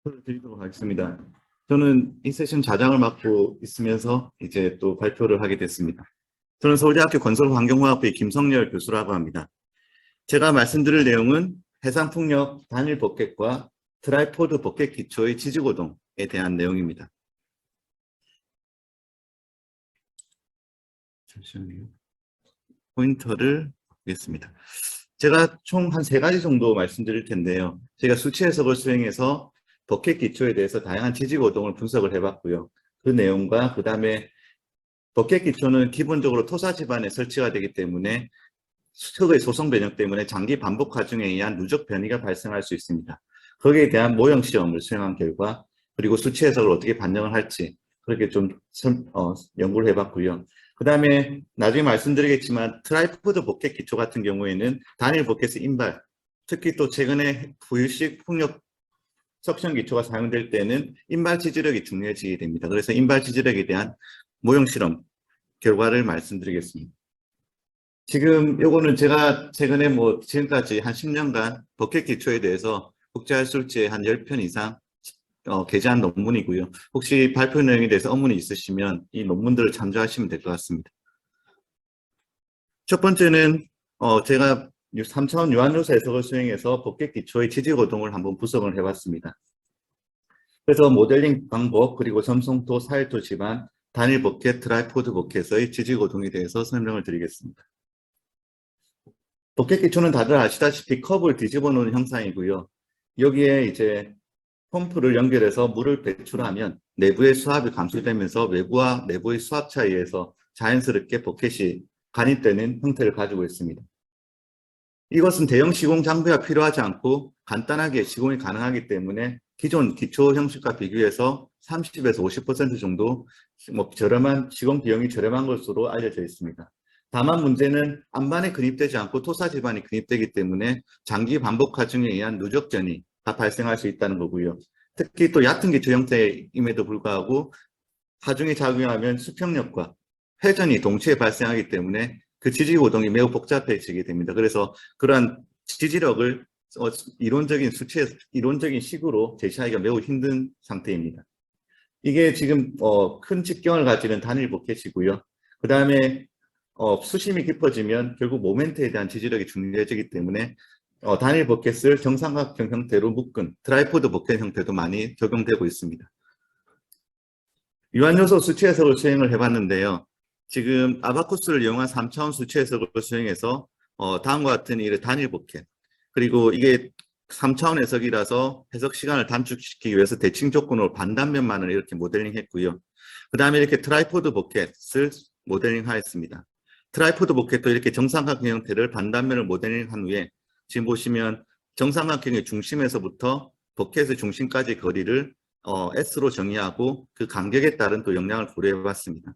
드리도록 하겠습니다. 저는 이 세션 자장을 맡고 있으면서 이제 또 발표를 하게 됐습니다. 저는 서울대학교 건설환경화학부의 김성열 교수라고 합니다. 제가 말씀드릴 내용은 해상풍력 단일 버켓과 트라이포드 버켓 기초의 지지고동에 대한 내용입니다. 잠시만요. 포인터를 보겠습니다. 제가 총 한 3가지 정도 말씀드릴 텐데요. 제가 수치 해석을 수행해서 버켓 기초에 대해서 다양한 지지고동을 분석을 해봤고요. 그 내용과 그 다음에 버켓 기초는 기본적으로 토사 집안에 설치가 되기 때문에 흙의 소성 변형 때문에 장기 반복 과정에 의한 누적 변이가 발생할 수 있습니다. 거기에 대한 모형 시험을 수행한 결과 그리고 수치 해석을 어떻게 반영을 할지 그렇게 좀 연구를 해봤고요. 그 다음에 나중에 말씀드리겠지만 트라이포드 버켓 기초 같은 경우에는 단일 버켓의 인발, 특히 또 최근에 부유식 풍력 석션 기초가 사용될 때는 인발 지지력이 중요해지게 됩니다. 그래서 인발 지지력에 대한 모형 실험 결과를 말씀드리겠습니다. 지금 요거는 제가 최근에 지금까지 한 10년간 버켓 기초에 대해서 국제학술지에 한 10편 이상 게재한 논문이고요. 혹시 발표 내용에 대해서 의문이 있으시면 이 논문들을 참조하시면 될 것 같습니다. 첫 번째는 제가 3차원 유한요소 해석을 수행해서 버켓 기초의 지지고동을 한번 분석을 해봤습니다. 그래서 모델링 방법 그리고 점성토, 사일토 집안, 단일 버켓, 트라이포드 버켓의 지지고동에 대해서 설명을 드리겠습니다. 버켓 기초는 다들 아시다시피 컵을 뒤집어 놓은 형상이고요. 여기에 이제 펌프를 연결해서 물을 배출하면 내부의 수압이 감소되면서 외부와 내부의 수압 차이에서 자연스럽게 버켓이 간입되는 형태를 가지고 있습니다. 이것은 대형 시공 장비가 필요하지 않고 간단하게 시공이 가능하기 때문에 기존 기초 형식과 비교해서 30에서 50% 정도 저렴한 시공 비용이 저렴한 것으로 알려져 있습니다. 다만 문제는 안반에 근입되지 않고 토사 집안이 근입되기 때문에 장기 반복 과정에 의한 누적 전이가 발생할 수 있다는 거고요. 특히 또 얕은 기초 형태임에도 불구하고 하중이 작용하면 수평력과 회전이 동시에 발생하기 때문에 그 지지고동이 매우 복잡해지게 됩니다. 그래서 그러한 지지력을 이론적인 식으로 제시하기가 매우 힘든 상태입니다. 이게 지금 큰 직경을 가지는 단일 버켓이고요. 그 다음에 수심이 깊어지면 결국 모멘트에 대한 지지력이 중요해지기 때문에 단일 버켓을 정삼각형 형태로 묶은 트라이포드 버켓 형태도 많이 적용되고 있습니다. 유한요소 수치 해석을 수행을 해봤는데요. 지금 아바쿠스를 이용한 3차원 수치 해석을 수행해서 다음과 같은 이 단일 버켓 그리고 이게 3차원 해석이라서 해석 시간을 단축시키기 위해서 대칭 조건으로 반단면만을 이렇게 모델링 했고요. 그 다음에 이렇게 트라이포드 버켓을 모델링 하였습니다. 트라이포드 버켓도 이렇게 정삼각형 형태를 반단면을 모델링한 후에 지금 보시면 정삼각형의 중심에서부터 버켓의 중심까지 거리를 S로 정의하고 그 간격에 따른 또 영향을 고려해 봤습니다.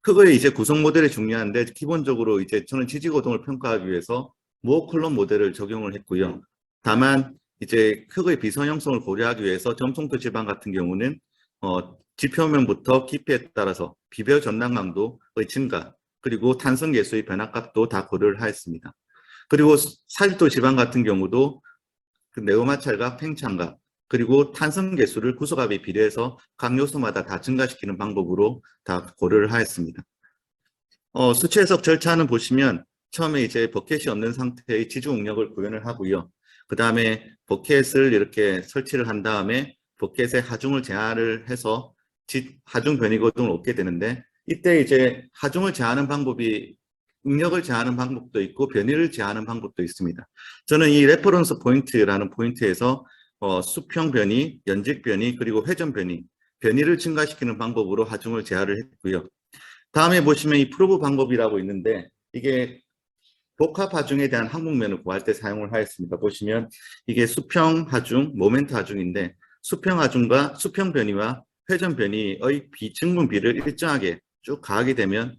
흙의 이제 구성 모델이 중요한데 기본적으로 이제 저는 지지고동을 평가하기 위해서 모어 콜럼 모델을 적용을 했고요. 다만 이제 흙의 비선형성을 고려하기 위해서 점성토 지방 같은 경우는 지표면부터 깊이에 따라서 비벼 전당 강도의 증가 그리고 탄성 계수의 변화값도 다 고려를 하였습니다. 그리고 사질토 지방 같은 경우도 그 네오마찰과 팽창각 그리고 탄성 계수를 구속압에 비례해서 각 요소마다 다 증가시키는 방법으로 다 고려를 하였습니다. 수치 해석 절차는 보시면 처음에 이제 버켓이 없는 상태의 지주 응력을 구현을 하고요. 그 다음에 버켓을 이렇게 설치를 한 다음에 버켓의 하중을 제한을 해서 하중 변이고동을 얻게 되는데 이때 이제 하중을 제한하는 방법이 응력을 제한하는 방법도 있고 변이를 제한하는 방법도 있습니다. 저는 이 레퍼런스 포인트라는 포인트에서 수평 변이, 연직 변이, 그리고 회전 변이, 변이를 증가시키는 방법으로 하중을 제한을 했고요. 다음에 보시면 이 프로브 방법이라고 있는데 이게 복합 하중에 대한 항목면을 구할 때 사용을 하였습니다. 보시면 이게 수평 하중, 모멘트 하중인데 수평 하중과 수평 변이와 회전 변이의 비증분비를 일정하게 쭉 가하게 되면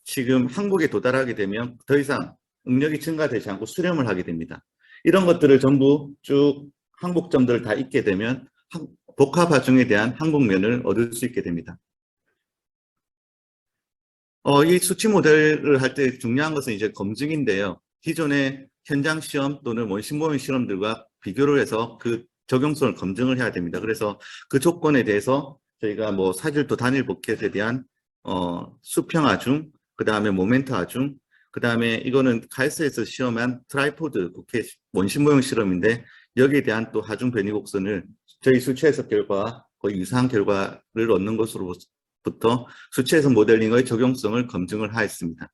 지금 항목에 도달하게 되면 더 이상 응력이 증가되지 않고 수렴을 하게 됩니다. 이런 것들을 전부 쭉 항목점들을 다 잊게 되면 복합 하중에 대한 항목면을 얻을 수 있게 됩니다. 이 수치 모델을 할 때 중요한 것은 이제 검증인데요. 기존의 현장 시험 또는 원심 모형 실험들과 비교를 해서 그 적용성을 검증을 해야 됩니다. 그래서 그 조건에 대해서 저희가 뭐 사질도 단일 버켓에 대한 수평 하중, 그 다음에 모멘트 하중, 그 다음에 이거는 카이스트에서 시험한 트라이포드 버켓 원심 모형 실험인데 여기에 대한 또 하중 변이 곡선을 저희 수치 해석 결과 거의 유사한 결과를 얻는 것으로부터 수치 해석 모델링의 적용성을 검증을 하였습니다.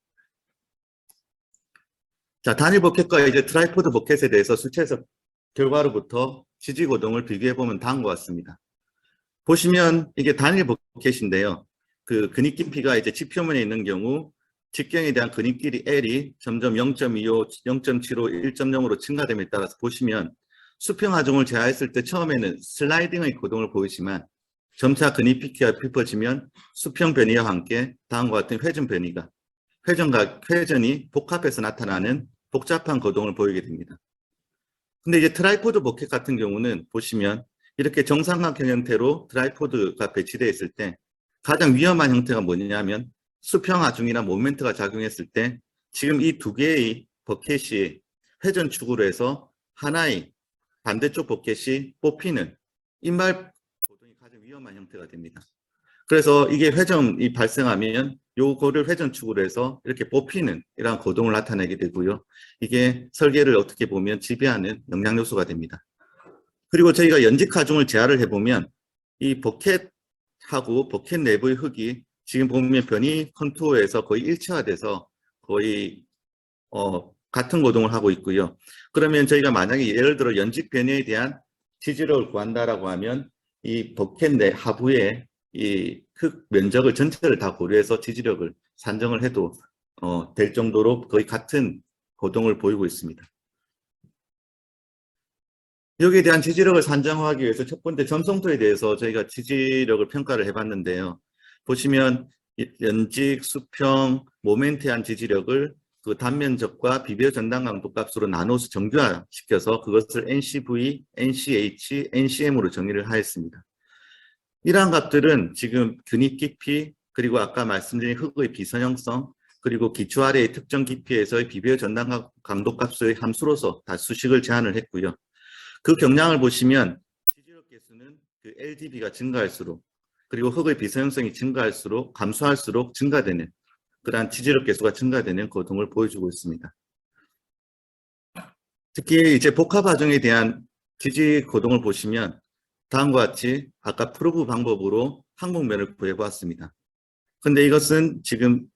자, 단일 버켓과 이제 트라이포드 버켓에 대해서 수치 해석 결과로부터 지지 고동을 비교해 보면 다음과 같습니다. 보시면 이게 단일 버켓인데요. 그 근입 깊이가 이제 지표면에 있는 경우 직경에 대한 근입 길이 L이 점점 0.25, 0.75, 1.0으로 증가됨에 따라서 보시면 수평 하중을 제하했을 때 처음에는 슬라이딩의 고동을 보이지만 점차 근입 깊이가 깊어지면 수평 변이와 함께 다음과 같은 회전 변이가 회전이 복합해서 나타나는 복잡한 거동을 보이게 됩니다. 근데 이제 트라이포드 버켓 같은 경우는 보시면 이렇게 정삼각형 형태로 트라이포드가 배치되어 있을 때 가장 위험한 형태가 뭐냐면 수평 하중이나 모멘트가 작용했을 때 지금 이 두 개의 버켓이 회전축으로 해서 하나의 반대쪽 버켓이 뽑히는 인발 고동이 가장 위험한 형태가 됩니다. 그래서 이게 회전이 발생하면 요거를 회전축으로 해서 이렇게 뽑히는 이러한 거동을 나타내게 되고요. 이게 설계를 어떻게 보면 지배하는 영향 요소가 됩니다. 그리고 저희가 연직 하중을 제하를 해보면 이 버켓하고 버켓 내부의 흙이 지금 보면 변이 컨투어에서 거의 일체화돼서 거의 같은 거동을 하고 있고요. 그러면 저희가 만약에 예를 들어 연직 변이에 대한 지지력을 구한다라고 하면 이 버켓 내 하부에 이 흙 면적을 전체를 다 고려해서 지지력을 산정을 해도 될 정도로 거의 같은 거동을 보이고 있습니다. 여기에 대한 지지력을 산정하기 위해서 첫 번째 점성도에 대해서 저희가 지지력을 평가를 해봤는데요. 보시면 연직, 수평, 모멘트에 한 지지력을 그 단면적과 비벼 전당 강도 값으로 나눠서 정규화시켜서 그것을 NCV, NCH, NCM으로 정의를 하였습니다. 이러한 값들은 지금 근입 깊이, 그리고 아까 말씀드린 흙의 비선형성, 그리고 기초 아래의 특정 깊이에서의 비벼 전당 강도 값의 함수로서 다 수식을 제한을 했고요. 그 경량을 보시면 지지력 개수는 그 LDB가 증가할수록 그리고 흙의 비서형성이 증가할수록 감소할수록 증가되는 그러한 지지력 개수가 증가되는 거동을 보여주고 있습니다. 특히 이제 복합 하중에 대한 지지 거동을 보시면 다음과 같이 아까 프로브 방법으로 항목면을 구해보았습니다. 근데 이것은 지금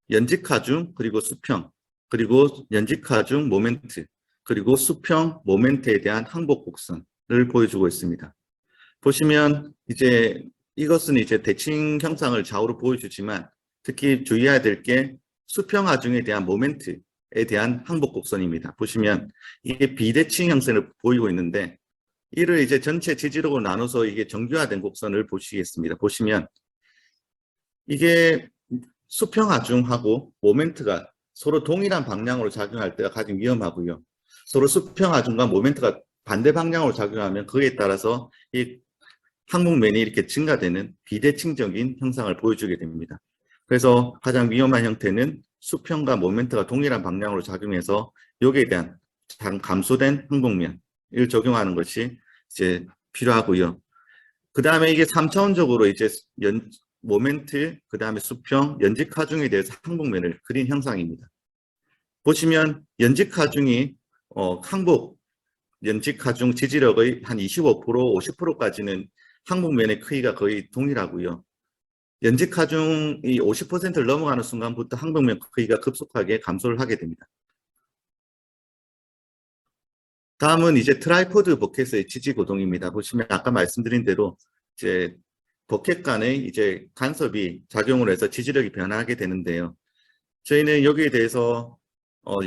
연직 하중 그리고 수평 그리고 연직 하중 모멘트 그리고 수평 모멘트에 대한 항복 곡선을 보여주고 있습니다. 보시면 이제 이것은 이제 대칭 형상을 좌우로 보여주지만 특히 주의해야 될 게 수평 하중에 대한 모멘트에 대한 항복 곡선입니다. 보시면 이게 비대칭 형상을 보이고 있는데 이를 이제 전체 지지력으로 나눠서 이게 정규화된 곡선을 보시겠습니다. 보시면 이게 수평 하중하고 모멘트가 서로 동일한 방향으로 작용할 때가 가장 위험하고요. 서로 수평 하중과 모멘트가 반대 방향으로 작용하면 그에 따라서 이 항목면이 이렇게 증가되는 비대칭적인 형상을 보여주게 됩니다. 그래서 가장 위험한 형태는 수평과 모멘트가 동일한 방향으로 작용해서 여기에 대한 감소된 항목면을 적용하는 것이 이제 필요하고요. 그 다음에 이게 3차원적으로 이제 모멘트, 그 다음에 수평, 연직 하중에 대해서 항목면을 그린 형상입니다. 보시면 연직 하중이 항복 연직 하중 지지력의 한 25%, 50%까지는 항목면의 크기가 거의 동일하고요. 연직 하중이 50%를 넘어가는 순간부터 항목면 크기가 급속하게 감소를 하게 됩니다. 다음은 이제 트라이포드 버켓의 지지 고동입니다. 보시면 아까 말씀드린 대로 이제 버켓 간의 이제 간섭이 작용을 해서 지지력이 변화하게 되는데요. 저희는 여기에 대해서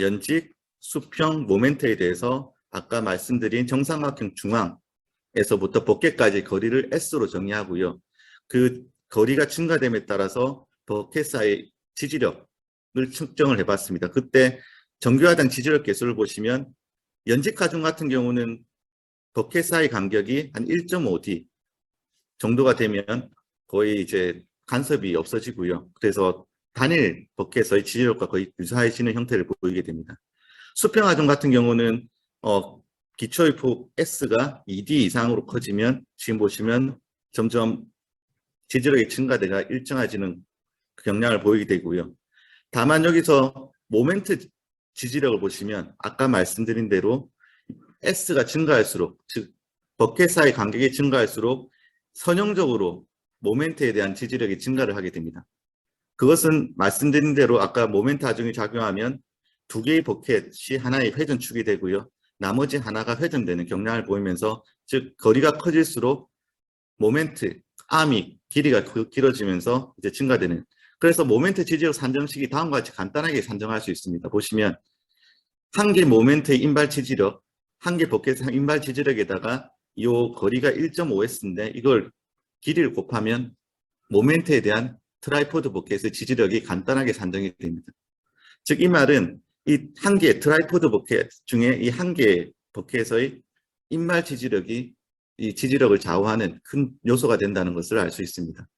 연직, 수평, 모멘트에 대해서 아까 말씀드린 정삼각형 중앙에서부터 버켓까지 거리를 S로 정의하고요. 그 거리가 증가됨에 따라서 버켓 사이 지지력을 측정을 해봤습니다. 그때 정규화된 지지력 개수를 보시면 연직 하중 같은 경우는 버켓 사이 간격이 한 1.5D 정도가 되면 거의 이제 간섭이 없어지고요. 그래서 단일 버켓의 지지력과 거의 유사해지는 형태를 보이게 됩니다. 수평 하중 같은 경우는 기초의 폭 S가 2D 이상으로 커지면 지금 보시면 점점 지지력이 증가돼가 일정해지는 경향을 보이게 되고요. 다만 여기서 모멘트 지지력을 보시면 아까 말씀드린 대로 S가 증가할수록, 즉 버켓 사이 간격이 증가할수록 선형적으로 모멘트에 대한 지지력이 증가를 하게 됩니다. 그것은 말씀드린 대로 아까 모멘트 하중이 작용하면 두 개의 버켓이 하나의 회전축이 되고요. 나머지 하나가 회전되는 경향을 보이면서, 즉 거리가 커질수록 모멘트, 암이 길이가 길어지면서 이제 증가되는. 그래서 모멘트 지지력 산정식이 다음과 같이 간단하게 산정할 수 있습니다. 보시면 한 개 모멘트의 인발 지지력, 한 개 버켓의 인발 지지력에다가 이 거리가 1.5S인데 이걸 길이를 곱하면 모멘트에 대한 트라이포드 버켓의 지지력이 간단하게 산정이 됩니다. 즉 이 말은 이 한 개 트라이포드 버켓 중에 이 한 개 버켓의 인발 지지력이 이 지지력을 좌우하는 큰 요소가 된다는 것을 알 수 있습니다.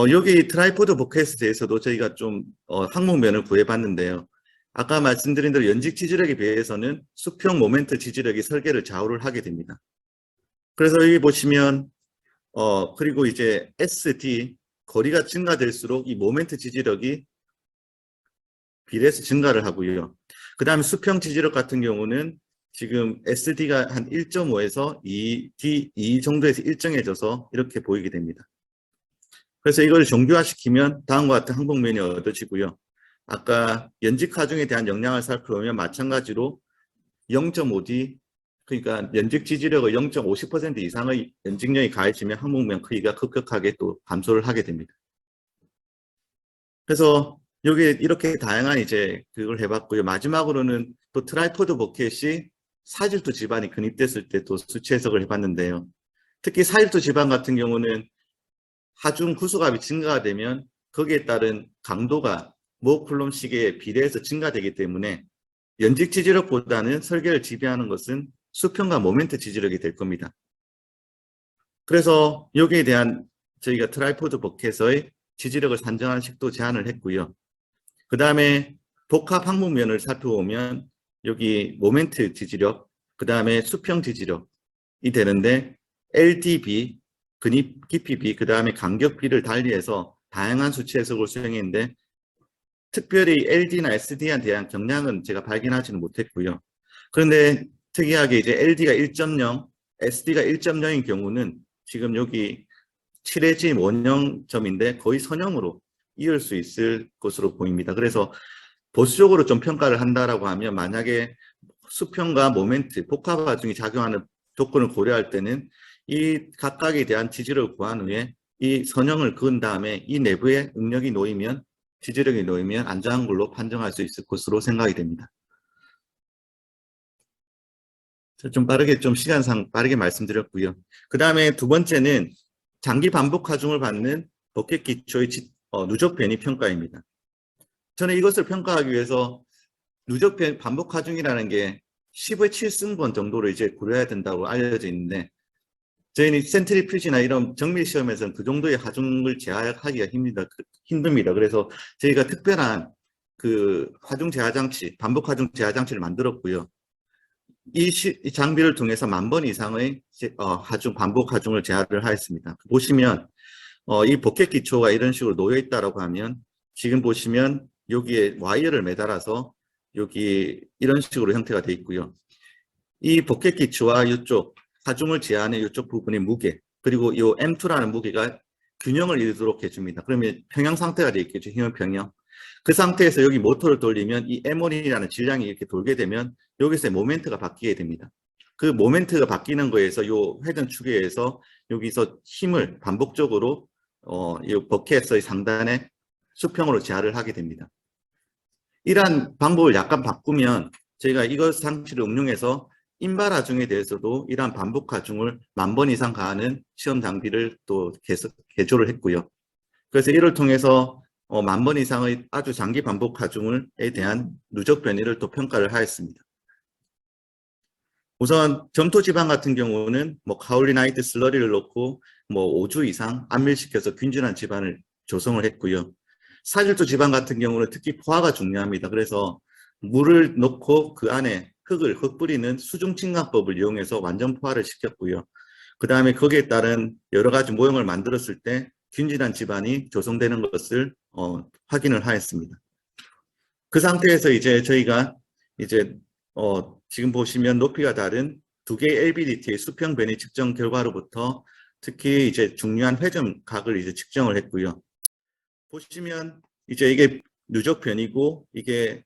여기 트라이포드 버켓에 대해서도 저희가 좀 항목면을 구해봤는데요. 아까 말씀드린 대로 연직 지지력에 비해서는 수평 모멘트 지지력이 설계를 좌우를 하게 됩니다. 그래서 여기 보시면 그리고 이제 SD 거리가 증가될수록 이 모멘트 지지력이 비례해서 증가를 하고요. 그 다음에 수평 지지력 같은 경우는 지금 SD가 한 1.5에서 2 정도에서 일정해져서 이렇게 보이게 됩니다. 그래서 이걸 정교화시키면 다음과 같은 항목면이 얻어지고요. 아까 연직 하중에 대한 영향을 살펴보면 마찬가지로 0.5D, 그러니까 연직 지지력의 0.50% 이상의 연직량이 가해지면 항목면 크기가 급격하게 또 감소를 하게 됩니다. 그래서 여기 이렇게 다양한 이제 그걸 해봤고요. 마지막으로는 또 트라이포드 버켓이 사질토 지반이 근입됐을 때 또 수치 해석을 해봤는데요. 특히 사질토 지반 같은 경우는 하중 구속압이 증가가 되면 거기에 따른 강도가 모 쿨롬 시계에 비례해서 증가되기 때문에 연직 지지력보다는 설계를 지배하는 것은 수평과 모멘트 지지력이 될 겁니다. 그래서 여기에 대한 저희가 트라이포드 버켓의 지지력을 산정하는 식도 제안을 했고요. 그 다음에 복합 항목면을 살펴보면 여기 모멘트 지지력, 그 다음에 수평 지지력이 되는데 LDB, 근입 깊이 B, 그 다음에 간격 B를 달리해서 다양한 수치 해석을 수행했는데 특별히 LD나 SD에 대한 경향은 제가 발견하지는 못했고요. 그런데 특이하게 이제 LD가 1.0, SD가 1.0인 경우는 지금 여기 7회지 원형점인데 거의 선형으로 이을 수 있을 것으로 보입니다. 그래서 보수적으로 좀 평가를 한다라고 하면 만약에 수평과 모멘트, 복합 하중이 작용하는 조건을 고려할 때는 이 각각에 대한 지지력을 구한 후에 이 선형을 그은 다음에 이 내부에 응력이 놓이면, 지지력이 놓이면 안전한 걸로 판정할 수 있을 것으로 생각이 됩니다. 좀 빠르게, 좀 시간상 빠르게 말씀드렸고요. 그 다음에 두 번째는 장기 반복 하중을 받는 버켓 기초의 누적 변이 평가입니다. 저는 이것을 평가하기 위해서 누적 반복 하중이라는 게 10의 7승번 정도로 이제 고려해야 된다고 알려져 있는데, 저희는 센트리퓨지나 이런 정밀 시험에서는 그 정도의 하중을 제어하기가 힘듭니다. 그래서 저희가 특별한 그 하중 제어 장치, 반복 하중 제어 장치를 만들었고요. 이 장비를 통해서 10,000번 이상의 반복 하중을 제어를 하였습니다. 보시면 이 버켓 기초가 이런 식으로 놓여 있다라고 하면 지금 보시면 여기에 와이어를 매달아서 여기 이런 식으로 형태가 되어 있고요. 이 버켓 기초와 이쪽 하중을 제어하는 이쪽 부분의 무게, 그리고 이 M2라는 무게가 균형을 이루도록 해줍니다. 그러면 평형 상태가 되어 있겠죠. 힘의 평형. 그 상태에서 여기 모터를 돌리면 이 M1이라는 질량이 이렇게 돌게 되면 여기서 모멘트가 바뀌게 됩니다. 그 모멘트가 바뀌는 거에서 이 회전축에 의해서 여기서 힘을 반복적으로 이 버켓의 상단에 수평으로 제어를 하게 됩니다. 이러한 방법을 약간 바꾸면 저희가 이것 장치를 응용해서 인발 하중에 대해서도 이러한 반복 하중을 10,000번 이상 가하는 시험 장비를 또 계속 개조를 했고요. 그래서 이를 통해서 10,000번 이상의 아주 장기 반복 하중에 대한 누적 변이를 또 평가를 하였습니다. 우선 점토 지방 같은 경우는 카올리나이트 슬러리를 넣고 5주 이상 안밀시켜서 균질한 지방을 조성을 했고요. 사질토 지방 같은 경우는 특히 포화가 중요합니다. 그래서 물을 넣고 그 안에 흙을 흩뿌리는 수중침강법을 이용해서 완전 포화를 시켰고요. 그 다음에 거기에 따른 여러 가지 모형을 만들었을 때 균질한 지반이 조성되는 것을 확인을 하였습니다. 그 상태에서 이제 저희가 이제 지금 보시면 높이가 다른 두 개의 LVDT의 수평 변이 측정 결과로부터 특히 이제 중요한 회전각을 이제 측정을 했고요. 보시면 이제 이게 누적 변이고 이게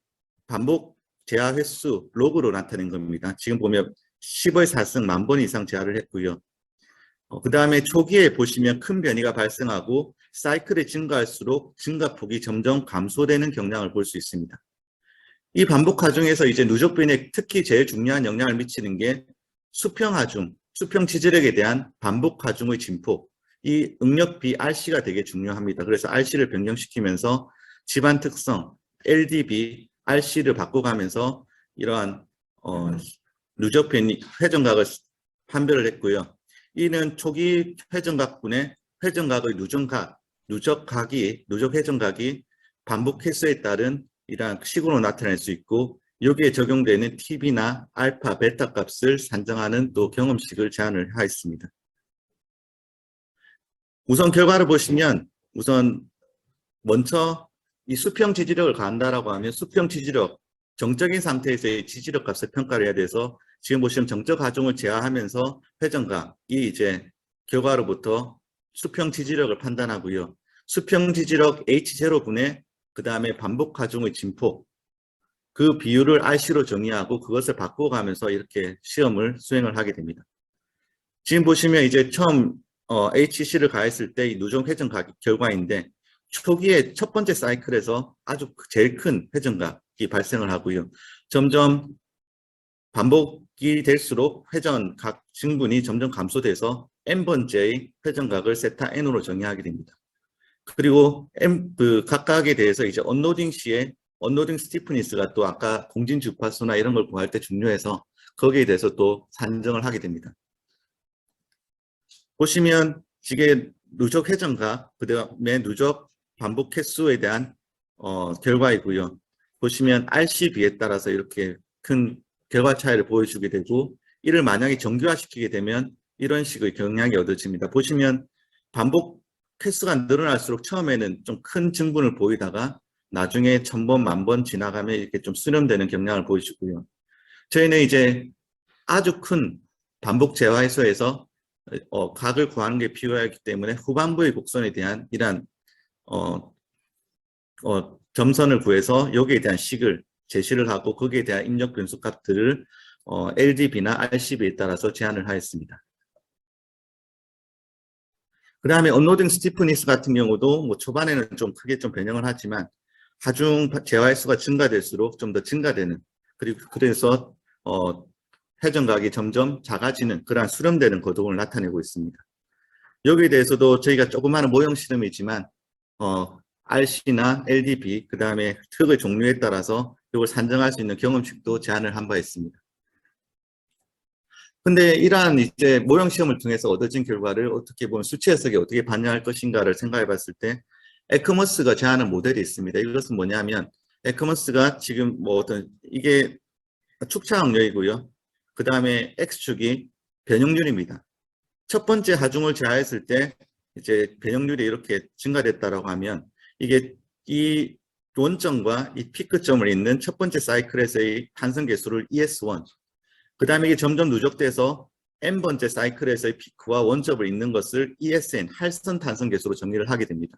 반복 재하 횟수 로그로 나타낸 겁니다. 지금 보면 10의 4승 10,000번 이상 재하를 했고요. 그 다음에 초기에 보시면 큰 변이가 발생하고 사이클이 증가할수록 증가폭이 점점 감소되는 경향을 볼 수 있습니다. 이 반복 하중에서 이제 누적 변이에 특히 제일 중요한 영향을 미치는 게 수평 하중, 수평 지지력에 대한 반복 하중의 진폭, 이 응력비 RC가 되게 중요합니다. 그래서 RC를 변경시키면서 집안 특성, LDB, RC를 바꿔가면서 이러한 누적 변이 회전각을 판별을 했고요. 이는 초기 회전각분의 회전각의 누적 회전각이 반복 횟수에 따른 이러한 식으로 나타낼 수 있고 여기에 적용되는 TB나 알파, 베타 값을 산정하는 또 경험식을 제안을 하였습니다. 우선 결과를 보시면 우선 먼저 이 수평 지지력을 가한다라고 하면 수평 지지력, 정적인 상태에서의 지지력 값을 평가를 해야 돼서 지금 보시면 정적 하중을 제하하면서 회전각이 이제 결과로부터 수평 지지력을 판단하고요. 수평 지지력 H0분의 그 다음에 반복 하중의 진폭, 그 비율을 RC로 정의하고 그것을 바꿔가면서 이렇게 시험을 수행을 하게 됩니다. 지금 보시면 이제 처음 HC를 가했을 때 이 누적 회전각 결과인데 초기에 첫 번째 사이클에서 아주 제일 큰 회전각이 발생을 하고요. 점점 반복이 될수록 회전각 증분이 점점 감소돼서 n번째의 회전각을 세타 n으로 정의하게 됩니다. 그리고 각각에 대해서 이제 언로딩 시에 언로딩 스티프니스가 또 아까 공진 주파수나 이런 걸 구할 때 중요해서 거기에 대해서 또 산정을 하게 됩니다. 보시면 이게 누적 회전각, 그 다음에 누적 반복 횟수에 대한 결과이고요. 보시면 RCB에 따라서 이렇게 큰 결과 차이를 보여주게 되고 이를 만약에 정교화시키게 되면 이런 식의 경향이 얻어집니다. 보시면 반복 횟수가 늘어날수록 처음에는 좀 큰 증분을 보이다가 나중에 1000번, 10,000번 지나가면 이렇게 좀 수렴되는 경향을 보여주고요. 저희는 이제 아주 큰 반복 재화 해소에서 각을 구하는 게 필요하기 때문에 후반부의 곡선에 대한 이러한 점선을 구해서 여기에 대한 식을 제시를 하고 거기에 대한 입력 변수 값들을 LDB나 RCB에 따라서 제한을 하였습니다. 그 다음에 언로딩 스티프니스 같은 경우도 뭐 초반에는 좀 크게 좀 변형을 하지만 하중 재화 횟수가 증가될수록 좀 더 증가되는 그리고 그래서 회전각이 점점 작아지는 그러한 수렴되는 거동을 나타내고 있습니다. 여기에 대해서도 저희가 조그마한 모형 실험이지만 RC나 LDB 그 다음에 흙의 종류에 따라서 이걸 산정할 수 있는 경험칙도 제안을 한 바 있습니다. 근데 이러한 이제 모형 시험을 통해서 얻어진 결과를 어떻게 보면 수치 해석에 어떻게 반영할 것인가를 생각해 봤을 때 에크머스가 제안한 모델이 있습니다. 이것은 뭐냐면 에크머스가 지금 뭐 어떤 이게 축차항력이고요. 그 다음에 X축이 변형률입니다. 첫 번째 하중을 제하했을 때 이제 변형률이 이렇게 증가됐다라고 하면 이게 이 원점과 이 피크점을 잇는 첫 번째 사이클에서의 탄성 개수를 ES1 그 다음에 이게 점점 누적돼서 n번째 사이클에서의 피크와 원점을 잇는 것을 ESN 할선 탄성 개수로 정리를 하게 됩니다.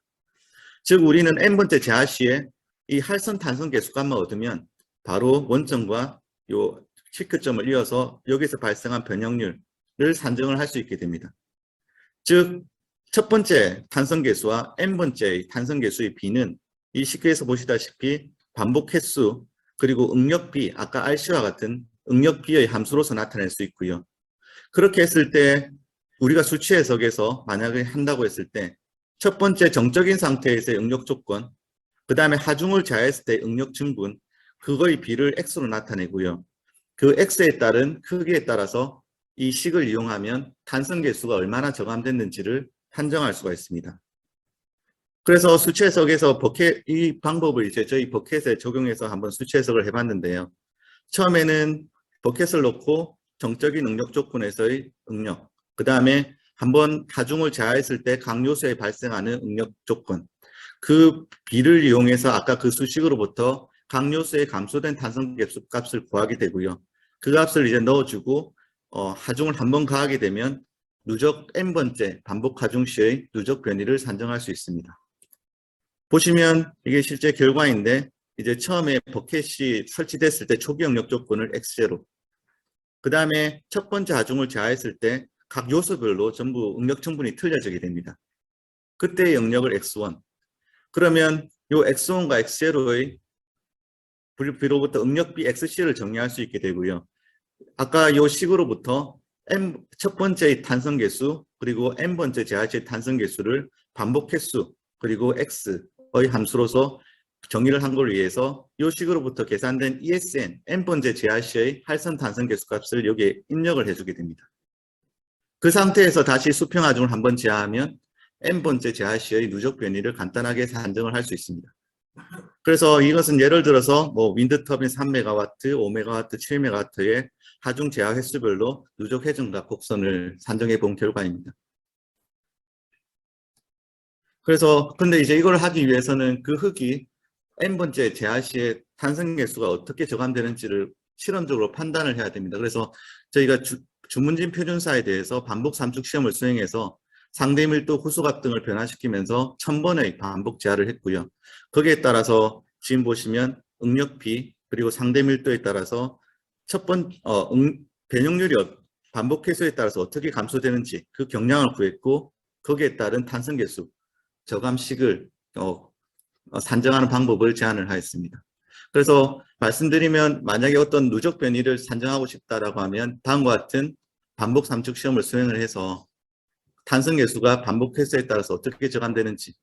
즉 우리는 n번째 재하 시에 이 할선 탄성 개수값만 얻으면 바로 원점과 요 피크점을 이어서 여기서 발생한 변형률을 산정을 할 수 있게 됩니다. 즉 첫 번째 탄성계수와 n번째 탄성계수의 비는 이 식에서 보시다시피 반복 횟수 그리고 응력비 아까 RC와 같은 응력비의 함수로서 나타낼 수 있고요. 그렇게 했을 때 우리가 수치 해석에서 만약에 한다고 했을 때 첫 번째 정적인 상태에서의 응력 조건 그 다음에 하중을 제하했을 때 응력 증분 그거의 비를 X로 나타내고요. 그 X에 따른 크기에 따라서 이 식을 이용하면 탄성 계수가 얼마나 저감됐는지를 판정할 수가 있습니다. 그래서 수치 해석에서 이 방법을 이제 저희 버켓에 적용해서 한번 수치 해석을 해봤는데요. 처음에는 버켓을 놓고 정적인 응력 조건에서의 응력, 그 다음에 한번 하중을 제하했을 때 각 요소에 발생하는 응력 조건, 그 비를 이용해서 아까 그 수식으로부터 각 요소의 감소된 탄성계수 값을 구하게 되고요. 그 값을 이제 넣어주고 하중을 한번 가하게 되면 누적 n번째 반복 하중 시의 누적 변이를 산정할 수 있습니다. 보시면 이게 실제 결과인데 이제 처음에 버켓이 설치됐을 때 초기 영역 조건을 X0, 그 다음에 첫 번째 하중을 제하했을 때 각 요소별로 전부 응력 성분이 틀려지게 됩니다. 그때의 영역을 X1, 그러면 요 X1과 X0의 비로부터 응력비 XC를 정리할 수 있게 되고요. 아까 요 식으로부터 첫 번째의 탄성계수 그리고 n번째 제하시의 탄성계수를 반복 횟수 그리고 x의 함수로서 정의를 한 걸 위해서 이 식으로부터 계산된 ESN, n번째 제하시의 할선 탄성계수 값을 여기에 입력을 해주게 됩니다. 그 상태에서 다시 수평하중을 한번 제하하면 n번째 제하시의 누적 변이를 간단하게 산정을 할 수 있습니다. 그래서 이것은 예를 들어서 뭐 윈드터빈 3메가와트, 5메가와트, 7메가와트의 하중 제하 횟수별로 누적 회전과 곡선을 산정해 본 결과입니다. 그래서 근데 이제 이걸 하기 위해서는 그 흙이 n번째 제하 시의 탄성 계수가 어떻게 저감되는지를 실험적으로 판단을 해야 됩니다. 그래서 저희가 주문진 표준사에 대해서 반복 삼축 시험을 수행해서 상대 밀도, 후수값 등을 변화시키면서 1000번의 반복 제하를 했고요. 거기에 따라서 지금 보시면 응력비 그리고 상대 밀도에 따라서 변형률이 반복 횟수에 따라서 어떻게 감소되는지 그 경량을 구했고 거기에 따른 탄성 계수, 저감식을 산정하는 방법을 제안을 하였습니다. 그래서 말씀드리면 만약에 어떤 누적 변이를 산정하고 싶다라고 하면 다음과 같은 반복 삼축 시험을 수행을 해서 탄성 계수가 반복 횟수에 따라서 어떻게 저감되는지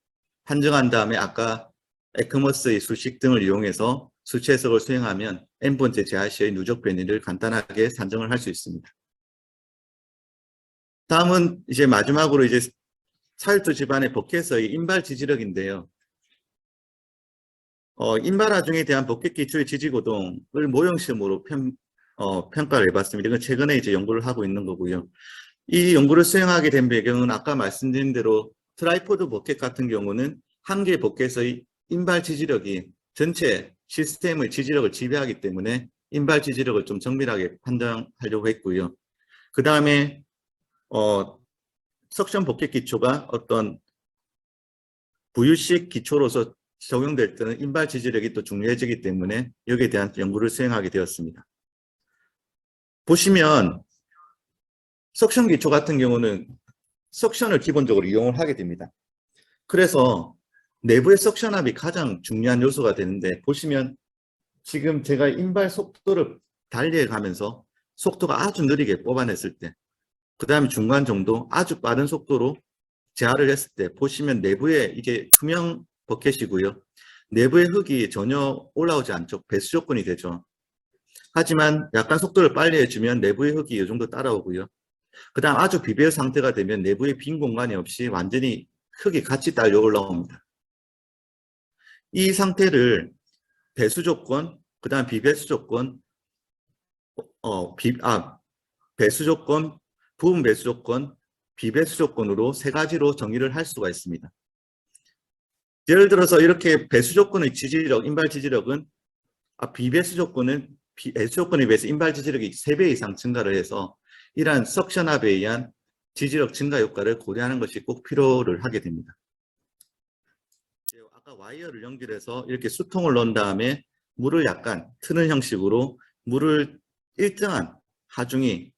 판정한 다음에 아까 에크머스의 수식 등을 이용해서 수치 해석을 수행하면 n번째 제하 시의 누적 변이를 간단하게 산정을 할 수 있습니다. 다음은 이제 마지막으로 이제 사율도 집안의 버켓의 인발 지지력인데요. 인발 하중에 대한 버켓 기초의 지지고동을 모형시험으로 평가를 해봤습니다. 이건 최근에 이제 연구를 하고 있는 거고요. 이 연구를 수행하게 된 배경은 아까 말씀드린 대로 트라이포드 버켓 같은 경우는 한 개의 버켓의 인발 지지력이 전체 시스템의 지지력을 지배하기 때문에 인발 지지력을 좀 정밀하게 판단하려고 했고요. 그 다음에 석션 버켓 기초가 어떤 부유식 기초로서 적용될 때는 인발 지지력이 또 중요해지기 때문에 여기에 대한 연구를 수행하게 되었습니다. 보시면 석션 기초 같은 경우는 석션을 기본적으로 이용을 하게 됩니다. 그래서 내부의 석션압이 가장 중요한 요소가 되는데 보시면 지금 제가 인발 속도를 달리해 가면서 속도가 아주 느리게 뽑아냈을 때 그 다음에 중간 정도 아주 빠른 속도로 제하를 했을 때 보시면 내부에 이게 투명 버켓이고요. 내부의 흙이 전혀 올라오지 않죠. 배수 조건이 되죠. 하지만 약간 속도를 빨리 해주면 내부의 흙이 이 정도 따라오고요. 그 다음 아주 비배의 상태가 되면 내부에 빈 공간이 없이 완전히 흙이 같이 딸려 올라옵니다. 이 상태를 배수 조건, 그 다음 비배수 조건, 배수 조건, 부분 배수 조건, 비배수 조건으로 세 가지로 정의를 할 수가 있습니다. 예를 들어서 이렇게 배수 조건의 지지력, 인발 지지력은 비배수 조건은 배수 조건에 비해서 인발 지지력이 3배 이상 증가를 해서 이러한 석션압에 의한 지지력 증가 효과를 고려하는 것이 꼭 필요를 하게 됩니다. 아까 와이어를 연결해서 이렇게 수통을 넣은 다음에 물을 약간 트는 형식으로 물을 일정한 하중이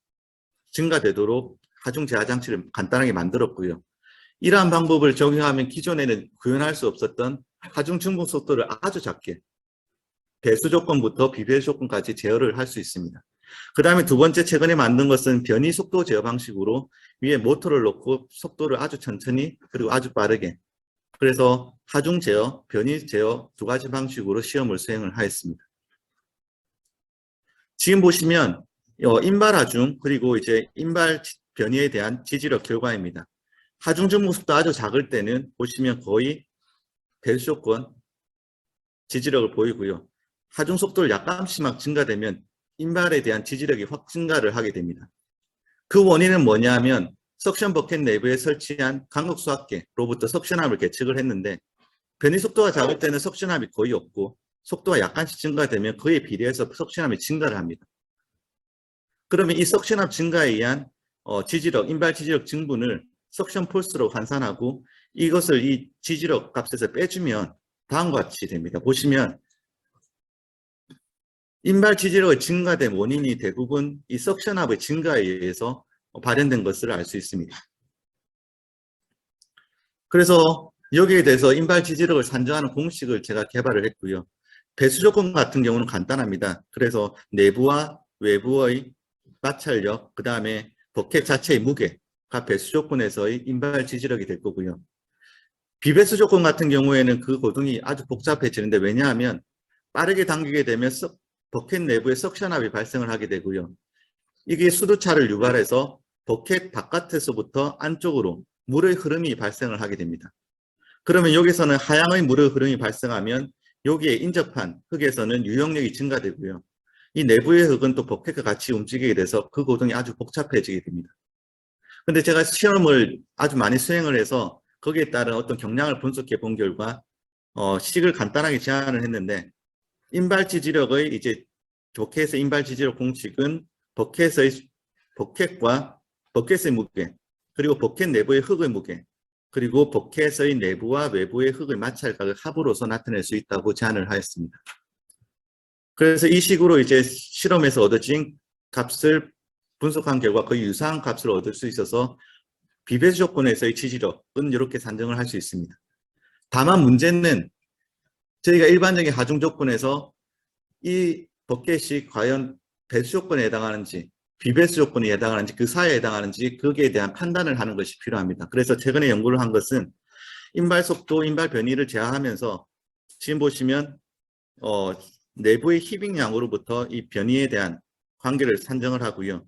증가되도록 하중 제하 장치를 간단하게 만들었고요. 이러한 방법을 적용하면 기존에는 구현할 수 없었던 하중 증폭 속도를 아주 작게 배수 조건부터 비배수 조건까지 제어를 할 수 있습니다. 그 다음에 두 번째 최근에 만든 것은 변이 속도 제어 방식으로 위에 모터를 놓고 속도를 아주 천천히 그리고 아주 빠르게, 그래서 하중 제어, 변이 제어 두 가지 방식으로 시험을 수행을 하였습니다. 지금 보시면 인발 하중 그리고 이제 인발 변이에 대한 지지력 결과입니다. 하중 증폭 속도 아주 작을 때는 보시면 거의 배수 조건, 지지력을 보이고요. 하중 속도를 약간씩 증가되면 인발에 대한 지지력이 확 증가를 하게 됩니다. 그 원인은 뭐냐면 석션 버켓 내부에 설치한 강극수압계로부터 석션압을 계측을 했는데 변이 속도가 작을 때는 석션압이 거의 없고 속도가 약간씩 증가되면 그에 비례해서 석션압이 증가를 합니다. 그러면 이 석션압 증가에 의한 지지력, 인발 지지력 증분을 석션 폴스로 환산하고 이것을 이 지지력 값에서 빼주면 다음과 같이 됩니다. 보시면 인발 지지력의 증가된 원인이 대부분 이 석션압의 증가에 의해서 발현된 것을 알 수 있습니다. 그래서 여기에 대해서 인발 지지력을 산정하는 공식을 제가 개발을 했고요. 배수 조건 같은 경우는 간단합니다. 그래서 내부와 외부의 마찰력, 그 다음에 버켓 자체의 무게가 배수 조건에서의 인발 지지력이 될 거고요. 비배수 조건 같은 경우에는 그 고등이 아주 복잡해지는데 왜냐하면 빠르게 당기게 되면 버켓 내부에 석션압이 발생을 하게 되고요. 이게 수두차를 유발해서 버켓 바깥에서부터 안쪽으로 물의 흐름이 발생을 하게 됩니다. 그러면 여기서는 하향의 물의 흐름이 발생하면 여기에 인접한 흙에서는 유용력이 증가되고요. 이 내부의 흙은 또 버켓과 같이 움직이게 돼서 그 고동이 아주 복잡해지게 됩니다. 근데 제가 시험을 아주 많이 수행을 해서 거기에 따른 어떤 경량을 분석해 본 결과 식을 간단하게 제안을 했는데 인발 지지력의 이제 버켓의 인발 지지력 공식은 버켓과 버켓의 무게, 그리고 버켓 내부의 흙의 무게, 그리고 버켓의 내부와 외부의 흙의 마찰각을 합으로서 나타낼 수 있다고 제안을 하였습니다. 그래서 이 식으로 이제 실험에서 얻어진 값을 분석한 결과 거의 유사한 값을 얻을 수 있어서 비배수 조건에서의 지지력은 이렇게 산정을 할 수 있습니다. 다만 문제는 저희가 일반적인 하중 조건에서 이 버켓이 과연 배수 조건에 해당하는지 비배수 조건에 해당하는지 그 사이에 해당하는지 거기에 대한 판단을 하는 것이 필요합니다. 그래서 최근에 연구를 한 것은 인발 속도, 인발 변이를 제하하면서 지금 보시면 내부의 힙잉량으로부터 이 변이에 대한 관계를 산정을 하고요.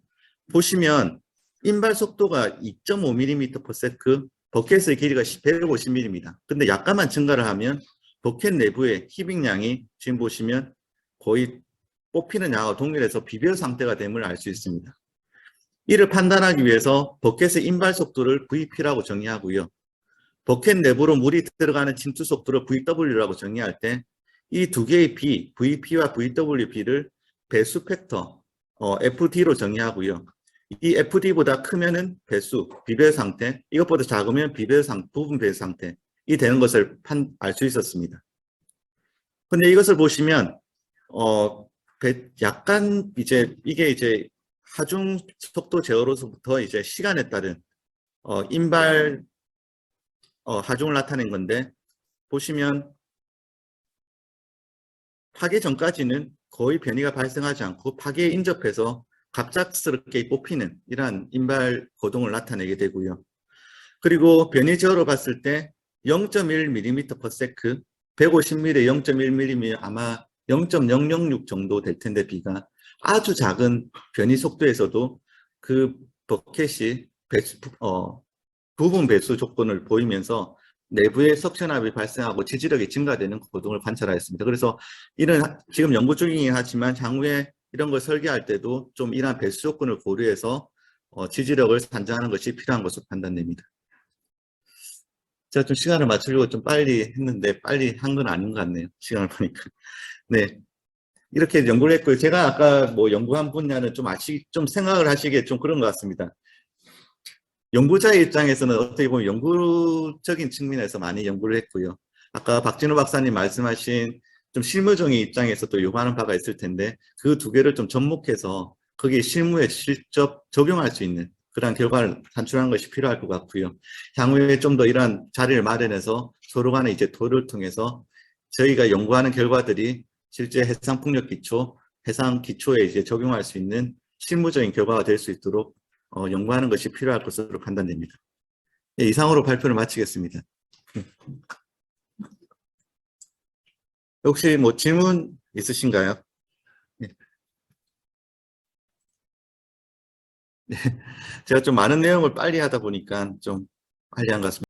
보시면 인발 속도가 2.5mm/s, 버켓의 길이가 150mm입니다. 근데 약간만 증가를 하면 버켓 내부의 힙잉량이 지금 보시면 거의 뽑히는 양과 동일해서 비배수 상태가 됨을 알 수 있습니다. 이를 판단하기 위해서 버켓의 인발 속도를 VP라고 정의하고요. 버켓 내부로 물이 들어가는 침투 속도를 VW라고 정의할 때 이 두 개의 B, VP와 VWB를 배수 팩터 FD로 정의하고요. 이 FD보다 크면은 배수, 비배수 상태, 이것보다 작으면 부분 배수 상태 이 되는 것을 알 수 있었습니다. 근데 이것을 보시면 약간 이게 이제 하중 속도 제어로서부터 이제 시간에 따른 인발 하중을 나타낸 건데 보시면 파괴 전까지는 거의 변이가 발생하지 않고 파괴에 인접해서 갑작스럽게 뽑히는 이러한 인발 거동을 나타내게 되고요. 그리고 변이 제어로 봤을 때 0.1mm/s, 150mm에 0.1mm 아마 0.006 정도 될 텐데 B가 아주 작은 변이 속도에서도 그 버켓이 부분 배수 조건을 보이면서 내부에 석션압이 발생하고 지지력이 증가되는 고동을 관찰하였습니다. 그래서 이런 지금 연구 중이긴 하지만 향후에 이런 걸 설계할 때도 좀 이러한 배수 조건을 고려해서 지지력을 산정하는 것이 필요한 것으로 판단됩니다. 제가 좀 시간을 맞추려고 좀 빨리 했는데 빨리 한 건 아닌 것 같네요. 시간을 보니까. 네. 이렇게 연구를 했고요. 제가 아까 뭐 연구한 분야는 좀 생각을 하시기에 좀 그런 것 같습니다. 연구자의 입장에서는 어떻게 보면 연구적인 측면에서 많이 연구를 했고요. 아까 박진우 박사님 말씀하신 좀 실무적인 입장에서 또 요구하는 바가 있을 텐데 그 두 개를 좀 접목해서 거기에 실무에 직접 적용할 수 있는 그런 결과를 산출하는 것이 필요할 것 같고요. 향후에 좀 더 이러한 자리를 마련해서 서로 간의 이제 토론을 통해서 저희가 연구하는 결과들이 실제 해상풍력 기초, 해상 기초에 이제 적용할 수 있는 실무적인 결과가 될 수 있도록 연구하는 것이 필요할 것으로 판단됩니다. 네, 이상으로 발표를 마치겠습니다. 혹시 뭐 질문 있으신가요? 네. 네. 제가 좀 많은 내용을 빨리 하다 보니까 좀 빨리 한 것 같습니다.